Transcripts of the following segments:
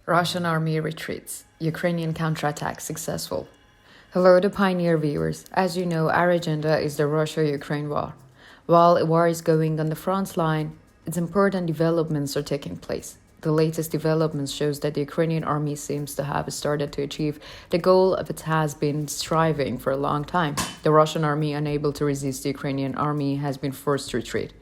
Russian army retreats. Ukrainian counterattacks successful. Hello, the Pioneer viewers. As you know, our agenda is the Russia-Ukraine war. While a war is going on the front line, its important developments are taking place. The latest developments shows that the Ukrainian army seems to have started to achieve the goal of it has been striving for a long time. The Russian army, unable to resist the Ukrainian army, has been forced to retreat.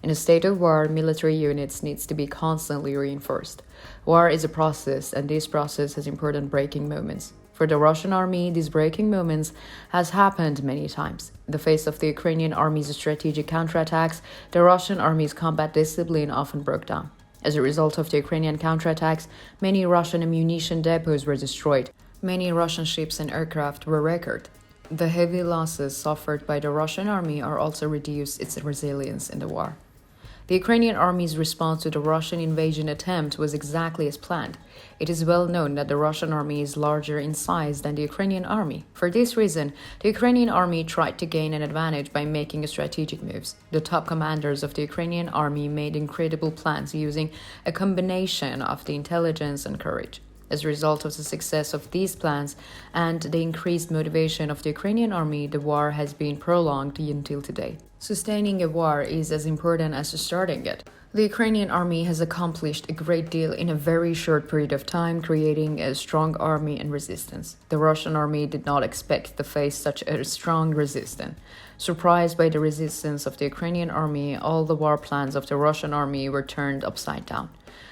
In a state of war, military units needs to be constantly reinforced. War is a process, and this process has important breaking moments. For the Russian army, these breaking moments has happened many times. In the face of the Ukrainian army's strategic counterattacks, the Russian army's combat discipline often broke down. As a result of the Ukrainian counterattacks, many Russian ammunition depots were destroyed. Many Russian ships and aircraft were wrecked. The heavy losses suffered by the Russian army are also reduced its resilience in the war. The Ukrainian army's response to the Russian invasion attempt was exactly as planned. It is well known that the Russian army is larger in size than the Ukrainian army. For this reason, the Ukrainian army tried to gain an advantage by making strategic moves. The top commanders of the Ukrainian army made incredible plans using a combination of the intelligence and courage. As a result of the success of these plans and the increased motivation of the Ukrainian army, the war has been prolonged until today. Sustaining a war is as important as starting it. The Ukrainian army has accomplished a great deal in a very short period of time, creating a strong army and resistance. The Russian army did not expect to face such a strong resistance. Surprised by the resistance of the Ukrainian army, all the war plans of the Russian army were turned upside down.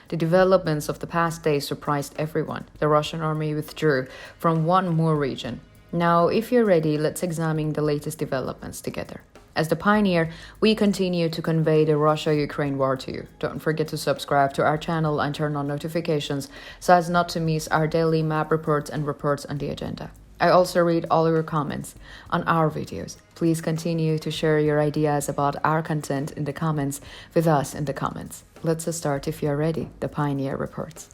The developments of the past days surprised everyone. The Russian army withdrew from one more region. Now, if you're ready, let's examine the latest developments together. As the Pioneer, we continue to convey the Russia-Ukraine war to you. Don't forget to subscribe to our channel and turn on notifications so as not to miss our daily map reports and reports on the agenda. I also read all your comments on our videos. Please continue to share your ideas about our content in the comments with us in the comments. Let's start if you're ready. The Pioneer reports.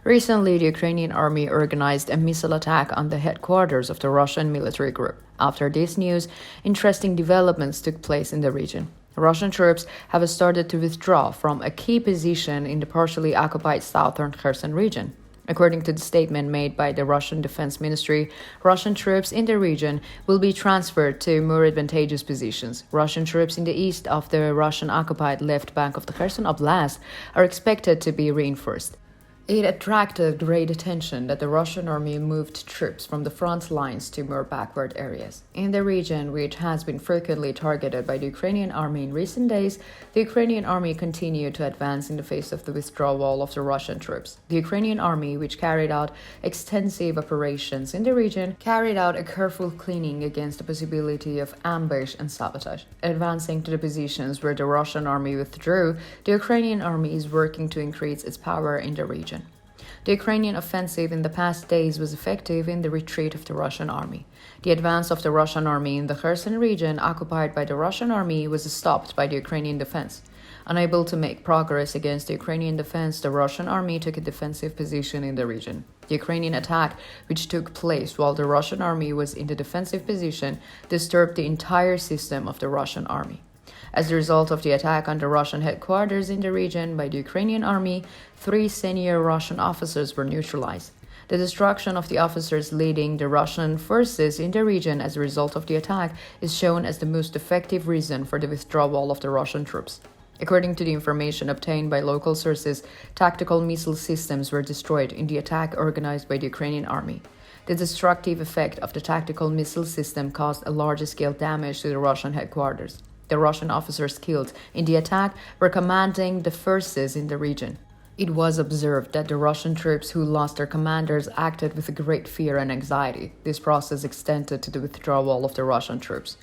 Recently, the Ukrainian army organized a missile attack on the headquarters of the Russian military group. After this news, interesting developments took place in the region. Russian troops have started to withdraw from a key position in the partially occupied southern Kherson region. According to the statement made by the Russian Defense Ministry, Russian troops in the region will be transferred to more advantageous positions. Russian troops in the east of the Russian-occupied left bank of the Kherson Oblast are expected to be reinforced. It attracted great attention that the Russian army moved troops from the front lines to more backward areas. In the region, which has been frequently targeted by the Ukrainian army in recent days, the Ukrainian army continued to advance in the face of the withdrawal of the Russian troops. The Ukrainian army, which carried out extensive operations in the region, carried out a careful cleaning against the possibility of ambush and sabotage. Advancing to the positions where the Russian army withdrew, the Ukrainian army is working to increase its power in the region. The Ukrainian offensive in the past days was effective in the retreat of the Russian army. The advance of the Russian army in the Kherson region occupied by the Russian army was stopped by the Ukrainian defense. Unable to make progress against the Ukrainian defense, the Russian army took a defensive position in the region. The Ukrainian attack, which took place while the Russian army was in the defensive position, disturbed the entire system of the Russian army. As a result of the attack on the Russian headquarters in the region by the Ukrainian army, 3 senior Russian officers were neutralized. The destruction of the officers leading the Russian forces in the region as a result of the attack is shown as the most effective reason for the withdrawal of the Russian troops. According to the information obtained by local sources, tactical missile systems were destroyed in the attack organized by the Ukrainian army. The destructive effect of the tactical missile system caused a large-scale damage to the Russian headquarters. The Russian officers killed in the attack were commanding the forces in the region. It was observed that the Russian troops who lost their commanders acted with great fear and anxiety. This process extended to the withdrawal of the Russian troops.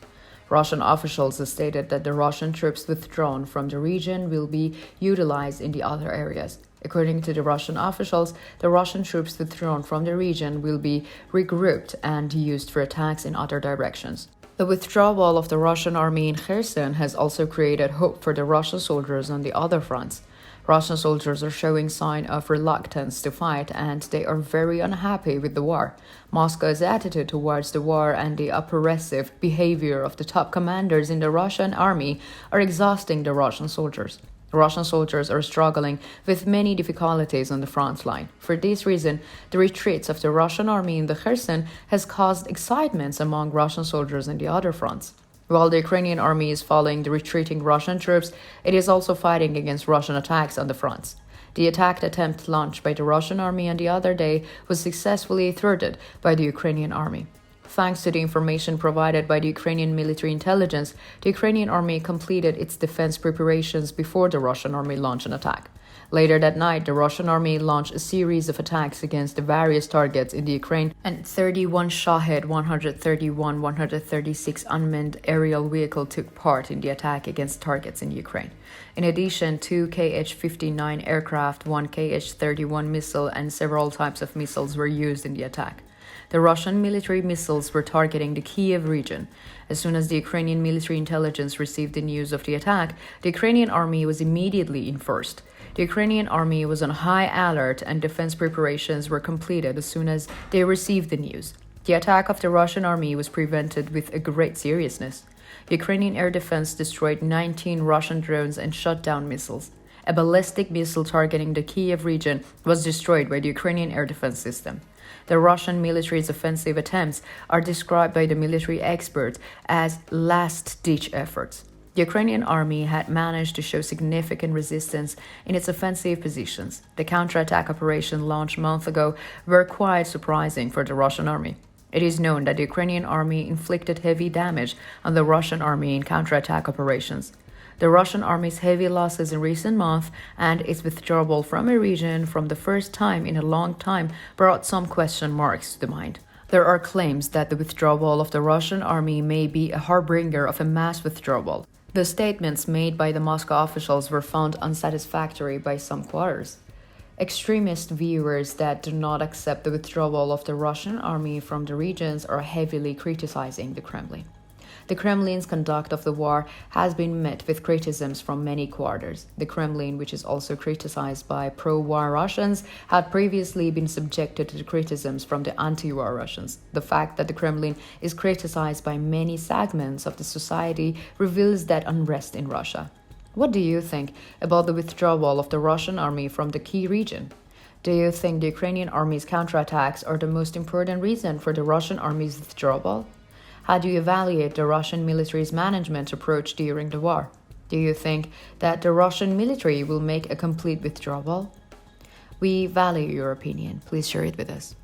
Russian officials stated that the Russian troops withdrawn from the region will be utilized in the other areas. According to the Russian officials, the Russian troops withdrawn from the region will be regrouped and used for attacks in other directions. The withdrawal of the Russian army in Kherson has also created hope for the Russian soldiers on the other fronts. Russian soldiers are showing signs of reluctance to fight, and they are very unhappy with the war. Moscow's attitude towards the war and the oppressive behavior of the top commanders in the Russian army are exhausting the Russian soldiers. Russian soldiers are struggling with many difficulties on the front line. For this reason, the retreats of the Russian army in the Kherson has caused excitement among Russian soldiers in the other fronts. While the Ukrainian army is following the retreating Russian troops, it is also fighting against Russian attacks on the fronts. The attack attempt launched by the Russian army on the other day was successfully thwarted by the Ukrainian army. Thanks to the information provided by the Ukrainian military intelligence, the Ukrainian army completed its defense preparations before the Russian army launched an attack. Later that night, the Russian army launched a series of attacks against the various targets in the Ukraine, and 31 Shahed 136 unmanned aerial vehicle took part in the attack against targets in Ukraine. In addition, 2 Kh-59 aircraft, 1 Kh-31 missile, and several types of missiles were used in the attack. The Russian military missiles were targeting the Kiev region. As soon as the Ukrainian military intelligence received the news of the attack, the Ukrainian army was immediately enforced. The Ukrainian army was on high alert and defense preparations were completed as soon as they received the news. The attack of the Russian army was prevented with a great seriousness. The Ukrainian air defense destroyed 19 Russian drones and shot down missiles. A ballistic missile targeting the Kiev region was destroyed by the Ukrainian air defense system. The Russian military's offensive attempts are described by the military experts as last-ditch efforts. The Ukrainian army had managed to show significant resistance in its offensive positions. The counterattack operation launched months ago were quite surprising for the Russian army. It is known that the Ukrainian army inflicted heavy damage on the Russian army in counterattack operations. The Russian army's heavy losses in recent months and its withdrawal from a region from the first time in a long time brought some question marks to the mind. There are claims that the withdrawal of the Russian army may be a harbinger of a mass withdrawal. The statements made by the Moscow officials were found unsatisfactory by some quarters. Extremist viewers that do not accept the withdrawal of the Russian army from the regions are heavily criticizing the Kremlin. The Kremlin's conduct of the war has been met with criticisms from many quarters. The Kremlin, which is also criticized by pro-war Russians, had previously been subjected to the criticisms from the anti-war Russians. The fact that the Kremlin is criticized by many segments of the society reveals that unrest in Russia. What do you think about the withdrawal of the Russian army from the key region? Do you think the Ukrainian army's counterattacks are the most important reason for the Russian army's withdrawal? How do you evaluate the Russian military's management approach during the war? Do you think that the Russian military will make a complete withdrawal? We value your opinion. Please share it with us.